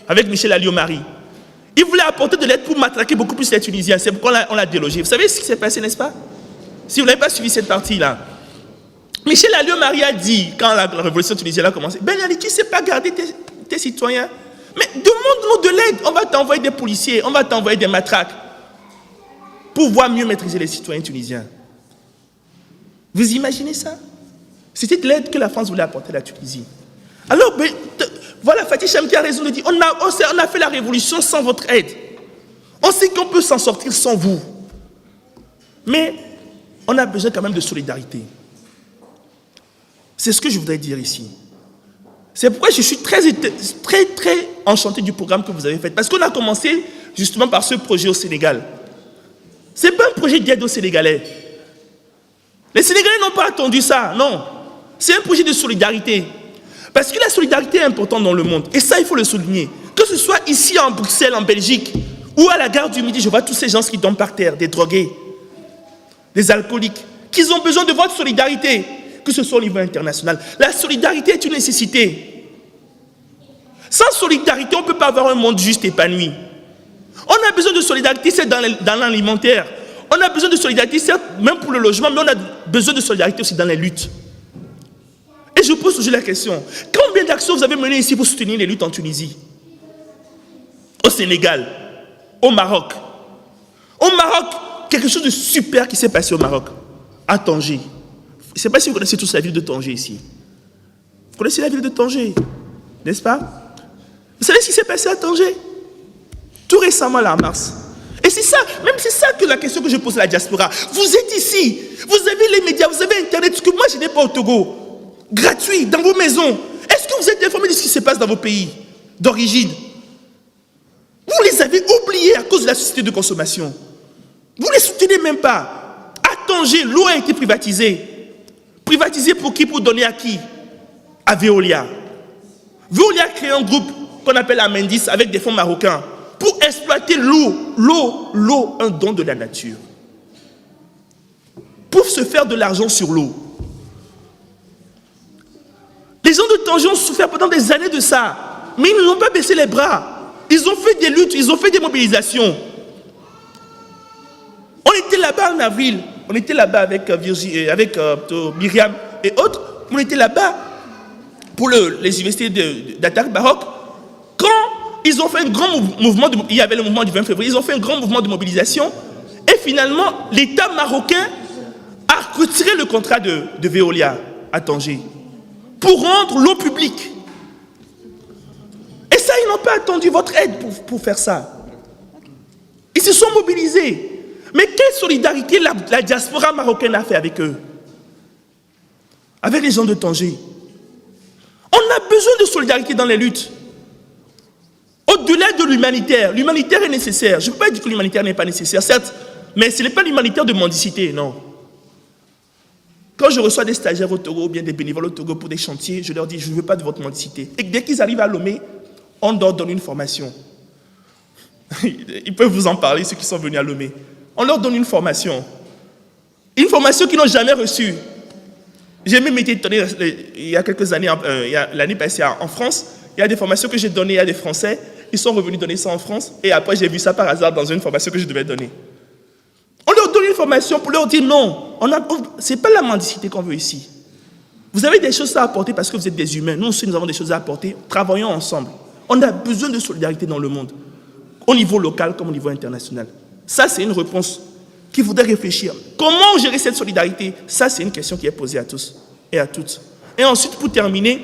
Avec Michel Alliot-Marie. Il voulait apporter de l'aide pour matraquer beaucoup plus les Tunisiens. C'est pourquoi on l'a délogé. Vous savez ce qui s'est passé, n'est-ce pas? Si vous n'avez pas suivi cette partie-là. Michel Alliot-Marie a dit, quand la révolution tunisienne a commencé, Ben Ali, tu ne sais pas garder tes citoyens. Mais demande-nous de l'aide. On va t'envoyer des policiers, on va t'envoyer des matraques pour pouvoir mieux maîtriser les citoyens tunisiens. Vous imaginez ça? C'était de l'aide que la France voulait apporter à la Tunisie. Alors, ben, voilà, Fatih Chamki a raison de dire, on a fait la révolution sans votre aide. On sait qu'on peut s'en sortir sans vous. Mais on a besoin quand même de solidarité. C'est ce que je voudrais dire ici. C'est pourquoi je suis très enchanté du programme que vous avez fait. Parce qu'on a commencé justement par ce projet au Sénégal. Ce n'est pas un projet d'aide aux Sénégalais. Les Sénégalais n'ont pas attendu ça, non. C'est un projet de solidarité. Parce que la solidarité est importante dans le monde. Et ça, il faut le souligner. Que ce soit ici en Bruxelles, en Belgique, ou à la gare du Midi, je vois tous ces gens qui tombent par terre, des drogués, des alcooliques, qui ont besoin de votre solidarité, que ce soit au niveau international. La solidarité est une nécessité. Sans solidarité, on ne peut pas avoir un monde juste épanoui. On a besoin de solidarité, c'est dans l'alimentaire. On a besoin de solidarité, certes, même pour le logement, mais on a besoin de solidarité aussi dans les luttes. Et je pose toujours la question, combien d'actions vous avez menées ici pour soutenir les luttes en Tunisie, au Sénégal, au Maroc. Au Maroc, quelque chose de super qui s'est passé au Maroc, à Tanger. Je ne sais pas si vous connaissez tous la ville de Tanger ici. Vous connaissez la ville de Tanger, n'est-ce pas? Vous savez ce qui s'est passé à Tanger? Tout récemment, là, en mars. Et c'est ça, même c'est ça que la question que je pose à la diaspora. Vous êtes ici, vous avez les médias, vous avez Internet, ce que moi je n'ai pas au Togo. Gratuit, dans vos maisons. Est-ce que vous êtes informés de ce qui se passe dans vos pays d'origine? Vous les avez oubliés à cause de la société de consommation. Vous ne les soutenez même pas. À Tanger, l'eau a été privatisée. Privatisée pour qui? Pour donner à qui? À Veolia. Veolia a créé un groupe qu'on appelle Amendis avec des fonds marocains pour exploiter l'eau, un don de la nature. Pour se faire de l'argent sur l'eau. Les gens de Tanger ont souffert pendant des années de ça, mais ils n'ont pas baissé les bras. Ils ont fait des luttes, ils ont fait des mobilisations. On était là-bas en avril, on était là-bas avec Myriam et autres, on était là-bas pour les universités d'Attaque Baroque. Quand ils ont fait un grand mouvement, il y avait le mouvement du 20 février, ils ont fait un grand mouvement de mobilisation et finalement, l'État marocain a retiré le contrat de Veolia à Tanger pour rendre l'eau publique. Et ça, ils n'ont pas attendu votre aide pour faire ça. Ils se sont mobilisés. Mais quelle solidarité la diaspora marocaine a fait avec eux? Avec les gens de Tanger. On a besoin de solidarité dans les luttes. Au-delà de l'humanitaire. L'humanitaire est nécessaire. Je ne peux pas dire que l'humanitaire n'est pas nécessaire, certes, mais ce n'est pas l'humanitaire de mendicité, non. Quand je reçois des stagiaires au Togo ou bien des bénévoles au Togo pour des chantiers, je leur dis, je ne veux pas de votre mendicité. Et dès qu'ils arrivent à Lomé, on leur donne une formation. Ils peuvent vous en parler, ceux qui sont venus à Lomé. On leur donne une formation qu'ils n'ont jamais reçue. J'ai même été étonné, il y a quelques années, l'année passée en France, il y a des formations que j'ai données à des Français, ils sont revenus donner ça en France, et après j'ai vu ça par hasard dans une formation que je devais donner. On leur donne une formation pour leur dire non, ce n'est pas la mendicité qu'on veut ici. Vous avez des choses à apporter parce que vous êtes des humains, nous aussi nous avons des choses à apporter, travaillons ensemble. On a besoin de solidarité dans le monde, au niveau local comme au niveau international. Ça, c'est une réponse qu'il faudrait réfléchir. Comment gérer cette solidarité? Ça, c'est une question qui est posée à tous et à toutes. Et ensuite, pour terminer,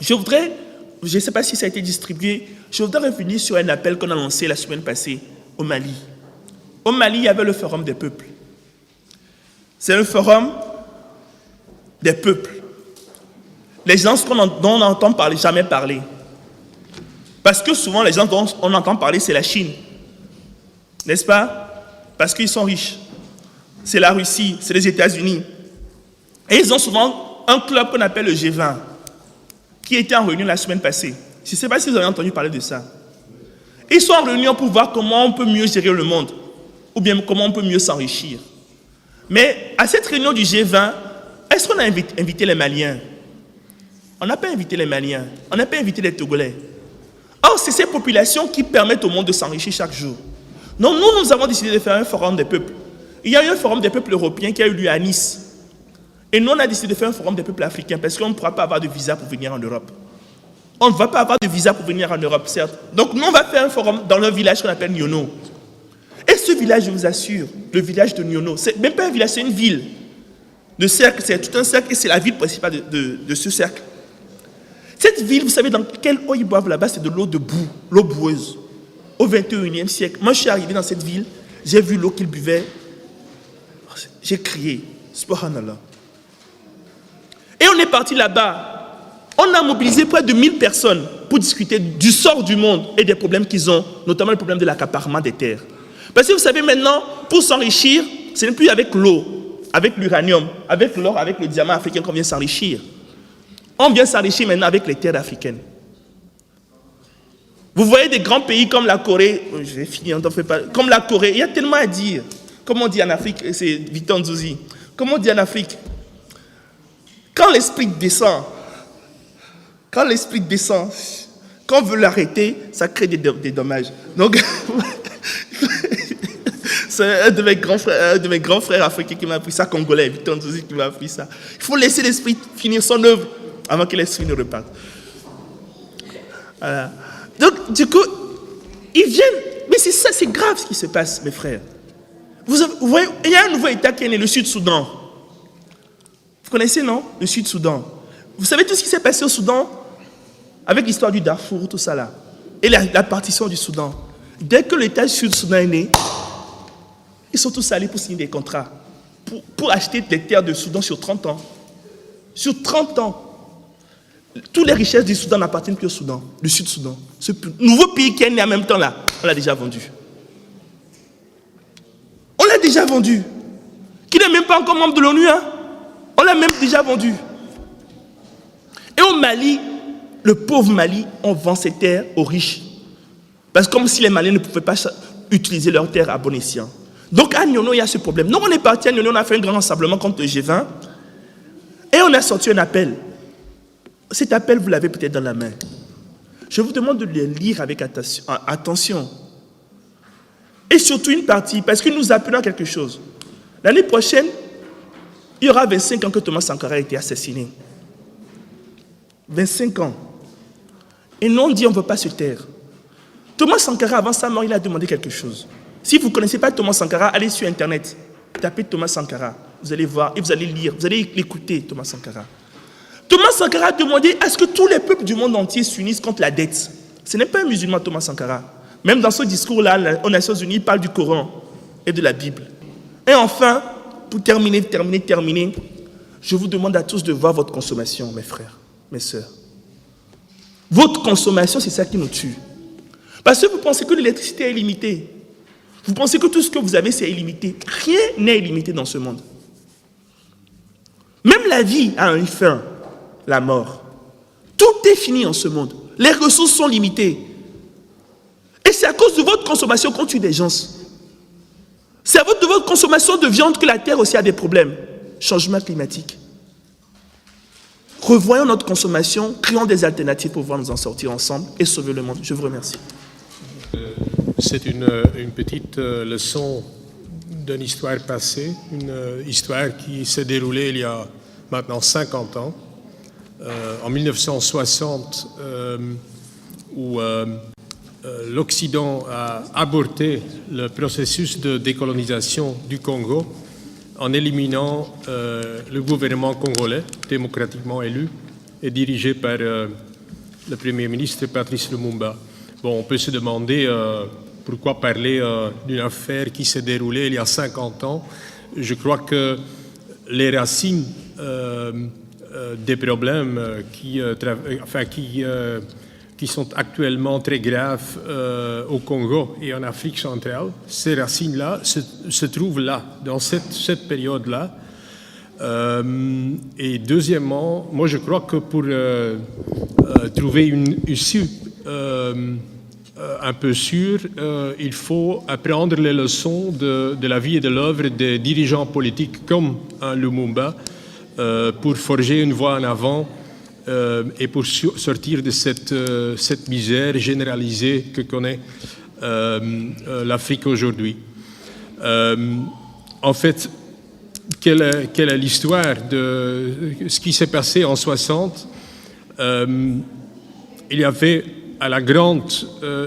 je ne sais pas si ça a été distribué, je voudrais revenir sur un appel qu'on a lancé la semaine passée au Mali. Au Mali, il y avait le Forum des peuples. C'est le Forum des peuples. Les gens dont on n'entend jamais parler. Parce que souvent, les gens dont on entend parler, c'est la Chine. N'est-ce pas? Parce qu'ils sont riches. C'est la Russie, c'est les États-Unis. Et ils ont souvent un club qu'on appelle le G20, qui était en réunion la semaine passée. Je ne sais pas si vous avez entendu parler de ça. Ils sont en réunion pour voir comment on peut mieux gérer le monde, ou bien comment on peut mieux s'enrichir. Mais à cette réunion du G20, est-ce qu'on a invité les Maliens? On n'a pas invité les Maliens, on n'a pas invité les Togolais. Or, c'est ces populations qui permettent au monde de s'enrichir chaque jour. Donc nous avons décidé de faire un forum des peuples. Il y a eu un forum des peuples européens qui a eu lieu à Nice. Et nous, on a décidé de faire un forum des peuples africains parce qu'on ne pourra pas avoir de visa pour venir en Europe. On ne va pas avoir de visa pour venir en Europe, certes. Donc nous, on va faire un forum dans le village qu'on appelle Nyono. Et ce village, je vous assure, le village de Nyono, c'est même pas un village, c'est une ville. Le cercle, c'est tout un cercle et c'est la ville principale de ce cercle. Cette ville, vous savez dans quelle eau ils boivent là-bas? C'est de l'eau de boue, l'eau boueuse. Au 21e siècle, moi je suis arrivé dans cette ville, j'ai vu l'eau qu'ils buvaient, j'ai crié, subhanallah. Et on est parti là-bas, on a mobilisé près de 1000 personnes pour discuter du sort du monde et des problèmes qu'ils ont, notamment le problème de l'accaparement des terres. Parce que vous savez maintenant, pour s'enrichir, ce n'est plus avec l'eau, avec l'uranium, avec l'or, avec le diamant africain qu'on vient s'enrichir. On vient s'enrichir maintenant avec les terres africaines. Vous voyez des grands pays comme la Corée, je vais finir, n'en fais pas, comme la Corée, il y a tellement à dire. Comme on dit en Afrique, c'est Victor Nzouzi, comme on dit en Afrique, quand l'esprit descend, quand on veut l'arrêter, ça crée des dommages. Donc, c'est un de mes grands frères africains qui m'a appris ça, congolais, Victor Nzouzi qui m'a appris ça. Il faut laisser l'esprit finir son œuvre avant que l'esprit ne reparte. Voilà. Donc, du coup, ils viennent, mais Mais c'est ça, c'est grave ce qui se passe, mes frères. Vous voyez, il y a un nouveau État qui est né, le Sud-Soudan. Vous connaissez, non? Le Sud-Soudan. Vous savez tout ce qui s'est passé au Soudan avec l'histoire du Darfour, tout ça là. Et la partition du Soudan. Dès que l'État Sud-Soudan est né, ils sont tous allés pour signer des contrats. Pour acheter des terres de Soudan sur 30 ans. Sur 30 ans. Toutes les richesses du Soudan n'appartiennent plus au Soudan, du Sud-Soudan. Ce nouveau pays qui est né en même temps là, on l'a déjà vendu. On l'a déjà vendu. Qui n'est même pas encore membre de l'ONU, hein? On l'a même déjà vendu. Et au Mali, le pauvre Mali, on vend ses terres aux riches. Parce que comme si les Maliens ne pouvaient pas utiliser leurs terres à bon escient. Donc à Nyono, il y a ce problème. Nous, on est parti à Nyono, on a fait un grand rassemblement contre le G20. Et on a sorti un appel. Cet appel, vous l'avez peut-être dans la main. Je vous demande de le lire avec attention. Et surtout une partie, parce que nous appelons à quelque chose. L'année prochaine, il y aura 25 ans que Thomas Sankara a été assassiné. 25 ans. Et nous, on dit on ne veut pas se taire. Thomas Sankara, avant sa mort, il a demandé quelque chose. Si vous ne connaissez pas Thomas Sankara, allez sur Internet, tapez Thomas Sankara. Vous allez voir et vous allez lire, vous allez l'écouter, Thomas Sankara. Thomas Sankara a demandé à ce que tous les peuples du monde entier s'unissent contre la dette. Ce n'est pas un musulman, Thomas Sankara. Même dans ce discours-là, aux Nations Unies, il parle du Coran et de la Bible. Et enfin, pour terminer, je vous demande à tous de voir votre consommation, mes frères, mes sœurs. Votre consommation, c'est ça qui nous tue. Parce que vous pensez que l'électricité est illimitée. Vous pensez que tout ce que vous avez, c'est illimité. Rien n'est illimité dans ce monde. Même la vie a une fin, la mort. Tout est fini en ce monde. Les ressources sont limitées. Et c'est à cause de votre consommation qu'on tue des gens. C'est à cause de votre consommation de viande que la Terre aussi a des problèmes. Changement climatique. Revoyons notre consommation, créons des alternatives pour pouvoir nous en sortir ensemble et sauver le monde. Je vous remercie. C'est une petite leçon d'une histoire passée, une histoire qui s'est déroulée il y a maintenant 50 ans, en 1960, où l'Occident a aborté le processus de décolonisation du Congo en éliminant le gouvernement congolais, démocratiquement élu et dirigé par le Premier ministre Patrice Lumumba. Bon, on peut se demander pourquoi parler d'une affaire qui s'est déroulée il y a 50 ans. Je crois que les racines des problèmes qui sont actuellement très graves au Congo et en Afrique centrale, ces racines-là se trouvent là, dans cette période-là. Et deuxièmement, moi je crois que pour trouver une issue un peu sûre, il faut apprendre les leçons de la vie et de l'œuvre des dirigeants politiques comme Lumumba pour forger une voie en avant et pour sortir de cette misère généralisée que connaît l'Afrique aujourd'hui. En fait, quelle est l'histoire de ce qui s'est passé en 60? Il y avait, à la grande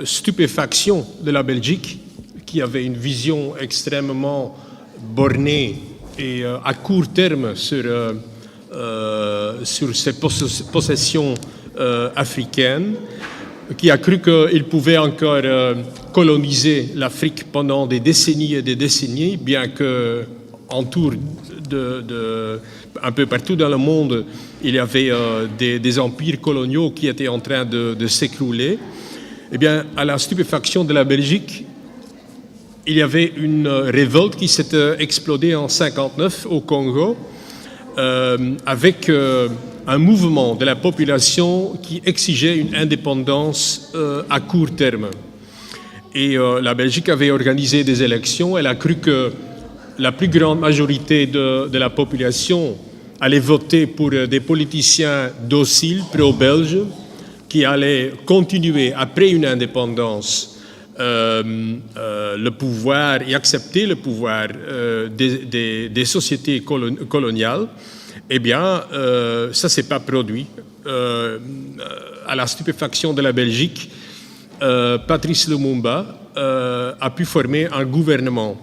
stupéfaction de la Belgique, qui avait une vision extrêmement bornée et à court terme sur ses possessions africaines, qui a cru qu'il pouvait encore coloniser l'Afrique pendant des décennies et des décennies, bien que autour un peu partout dans le monde, il y avait des empires coloniaux qui étaient en train de s'écrouler. Eh bien, à la stupéfaction de la Belgique, il y avait une révolte qui s'est explodée en 1959 au Congo, avec un mouvement de la population qui exigeait une indépendance à court terme. Et la Belgique avait organisé des élections. Elle a cru que la plus grande majorité de la population allait voter pour des politiciens dociles, pro-belges, qui allaient continuer, après une indépendance, le pouvoir et accepter le pouvoir des sociétés coloniales. Eh bien, ça ne s'est pas produit. À la stupéfaction de la Belgique, Patrice Lumumba a pu former un gouvernement.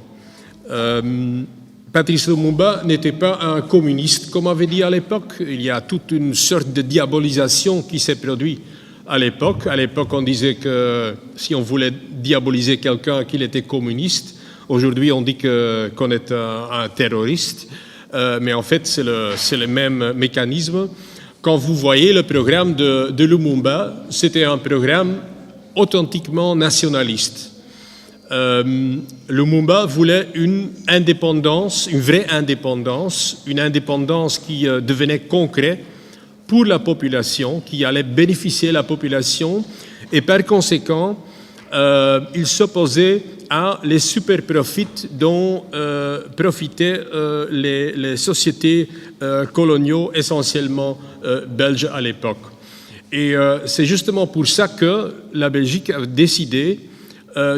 Patrice Lumumba n'était pas un communiste, comme on avait dit à l'époque. Il y a toute une sorte de diabolisation qui s'est produite à l'époque. À l'époque, on disait que si on voulait diaboliser quelqu'un, qu'il était communiste. Aujourd'hui, on dit qu'on est un terroriste. Mais en fait, c'est le même mécanisme. Quand vous voyez le programme de Lumumba, c'était un programme authentiquement nationaliste. Lumumba voulait une indépendance, une vraie indépendance, une indépendance qui devenait concrète pour la population, qui allait bénéficier la population, et par conséquent, il s'opposait à les super profits dont profitaient les sociétés coloniaux, essentiellement belges à l'époque. Et c'est justement pour ça que la Belgique a décidé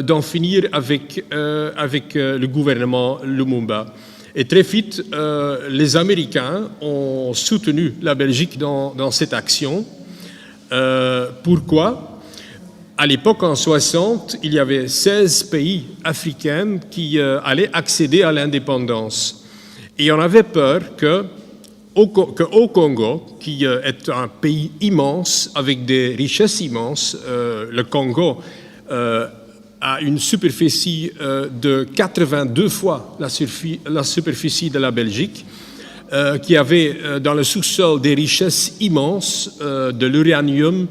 d'en finir avec le gouvernement Lumumba. Et très vite, les Américains ont soutenu la Belgique dans cette action. Pourquoi ? À l'époque, en 1960, il y avait 16 pays africains qui allaient accéder à l'indépendance. Et on avait peur qu'au Congo, qui est un pays immense, avec des richesses immenses, le Congo a une superficie de 82 fois la superficie de la Belgique, qui avait dans le sous-sol des richesses immenses, de l'uranium,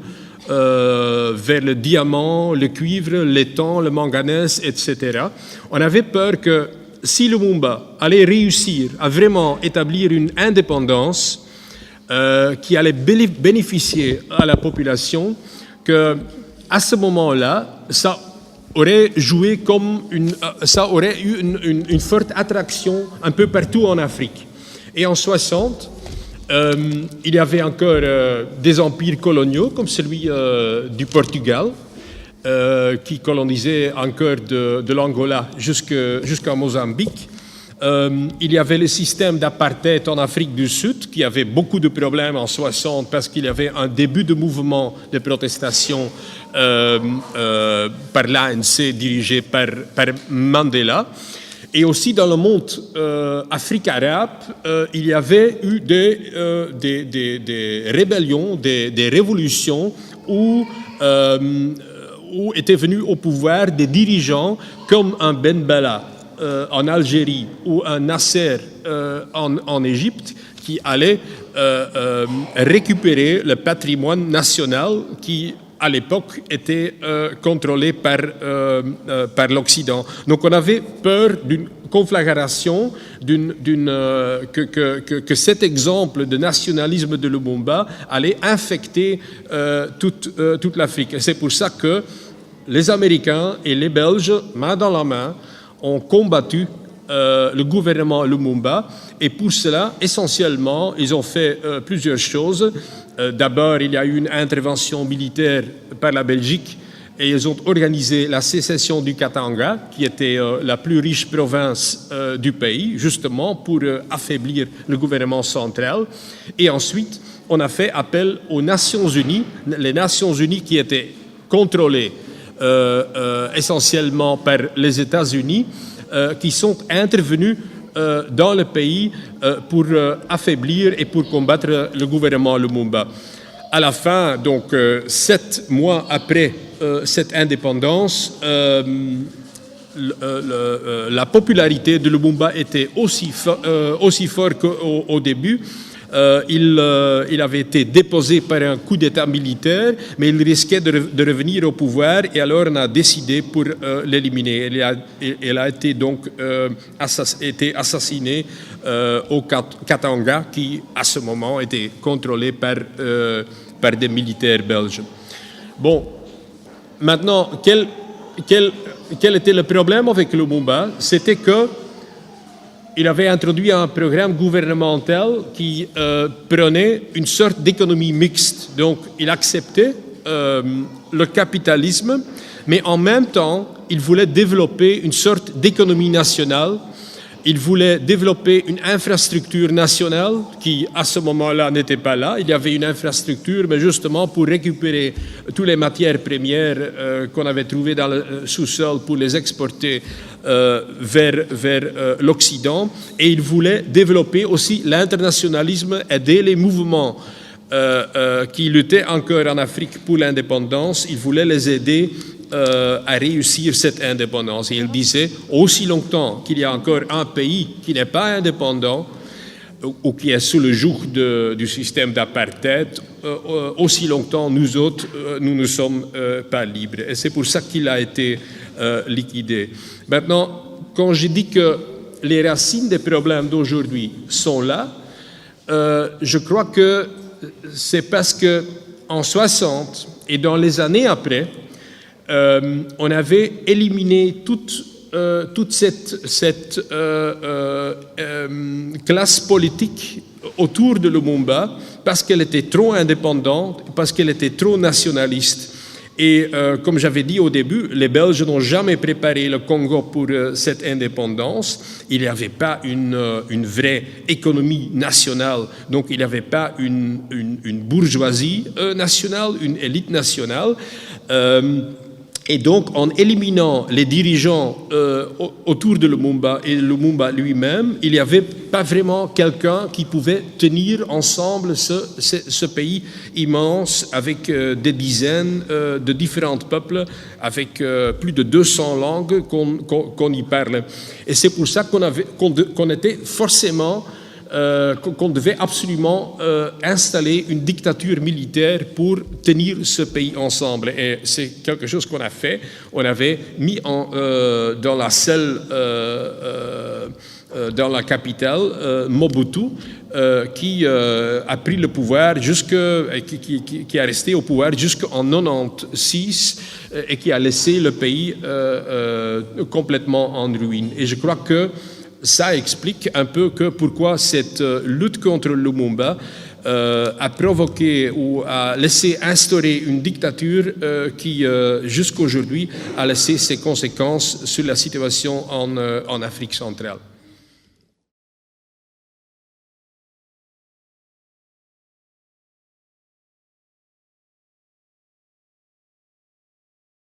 vers le diamant, le cuivre, le laiton, le manganèse, etc. On avait peur que si Lumumba allait réussir à vraiment établir une indépendance qui allait bénéficier à la population, qu'à ce moment-là, ça aurait joué ça aurait eu une forte attraction un peu partout en Afrique. Et en 1960, il y avait encore des empires coloniaux, comme celui du Portugal, qui colonisait encore de l'Angola jusqu'à Mozambique. Il y avait le système d'apartheid en Afrique du Sud, qui avait beaucoup de problèmes en 1960 parce qu'il y avait un début de mouvement de protestation par l'ANC dirigé par Mandela. Et aussi dans le monde Afrique arabe, il y avait eu des rébellions, des révolutions où étaient venus au pouvoir des dirigeants comme un Ben Bella en Algérie ou un Nasser en Égypte qui allaient récupérer le patrimoine national qui à l'époque était contrôlé par l'Occident. Donc on avait peur d'une conflagration, que cet exemple de nationalisme de Lumumba allait infecter toute l'Afrique. Et c'est pour ça que les Américains et les Belges, main dans la main, ont combattu le gouvernement Lumumba. Et pour cela, essentiellement, ils ont fait plusieurs choses. D'abord, il y a eu une intervention militaire par la Belgique et ils ont organisé la sécession du Katanga, qui était la plus riche province du pays, justement pour affaiblir le gouvernement central. Et ensuite, on a fait appel aux Nations Unies, les Nations Unies qui étaient contrôlées essentiellement par les États-Unis, qui sont intervenus dans le pays pour affaiblir et pour combattre le gouvernement Lumumba. À la fin, donc 7 mois après cette indépendance, la popularité de Lumumba était aussi forte qu'au début. Il avait été déposé par un coup d'État militaire, mais il risquait de revenir au pouvoir et alors on a décidé pour l'éliminer. Il a été donc assassiné au Katanga, qui à ce moment était contrôlé par des militaires belges. Bon, maintenant, quel était le problème avec Lumumba? C'était que il avait introduit un programme gouvernemental qui prenait une sorte d'économie mixte. Donc, il acceptait le capitalisme, mais en même temps, il voulait développer une sorte d'économie nationale il voulait développer une infrastructure nationale qui, à ce moment-là, n'était pas là. Il y avait une infrastructure, mais justement pour récupérer toutes les matières premières qu'on avait trouvées dans le sous-sol pour les exporter vers l'Occident. Et il voulait développer aussi l'internationalisme, aider les mouvements qui luttaient encore en Afrique pour l'indépendance. Il voulait les aider à réussir cette indépendance. Et il disait, aussi longtemps qu'il y a encore un pays qui n'est pas indépendant ou qui est sous le joug du système d'apartheid, aussi longtemps nous autres, nous ne sommes pas libres. Et c'est pour ça qu'il a été liquidé. Maintenant, quand je dis que les racines des problèmes d'aujourd'hui sont là, je crois que c'est parce qu'en 60 et dans les années après, on avait éliminé toute cette classe politique autour de Lumumba parce qu'elle était trop indépendante, parce qu'elle était trop nationaliste. Et comme j'avais dit au début, les Belges n'ont jamais préparé le Congo pour cette indépendance. Il n'y avait pas une vraie économie nationale, donc il n'y avait pas une bourgeoisie nationale, une élite nationale. Et donc, en éliminant les dirigeants autour de Lumumba et Lumumba lui-même, il n'y avait pas vraiment quelqu'un qui pouvait tenir ensemble ce pays immense avec des dizaines de différents peuples, avec plus de 200 langues qu'on y parle. Et c'est pour ça qu'on était forcément... qu'on devait absolument installer une dictature militaire pour tenir ce pays ensemble. Et c'est quelque chose qu'on a fait. On avait mis dans la salle, dans la capitale, Mobutu, qui a pris le pouvoir qui est resté au pouvoir jusqu'en 96 et qui a laissé le pays complètement en ruine. Et je crois que ça explique un peu pourquoi cette lutte contre Lumumba a provoqué ou a laissé instaurer une dictature qui, jusqu'aujourd'hui, a laissé ses conséquences sur la situation en Afrique centrale.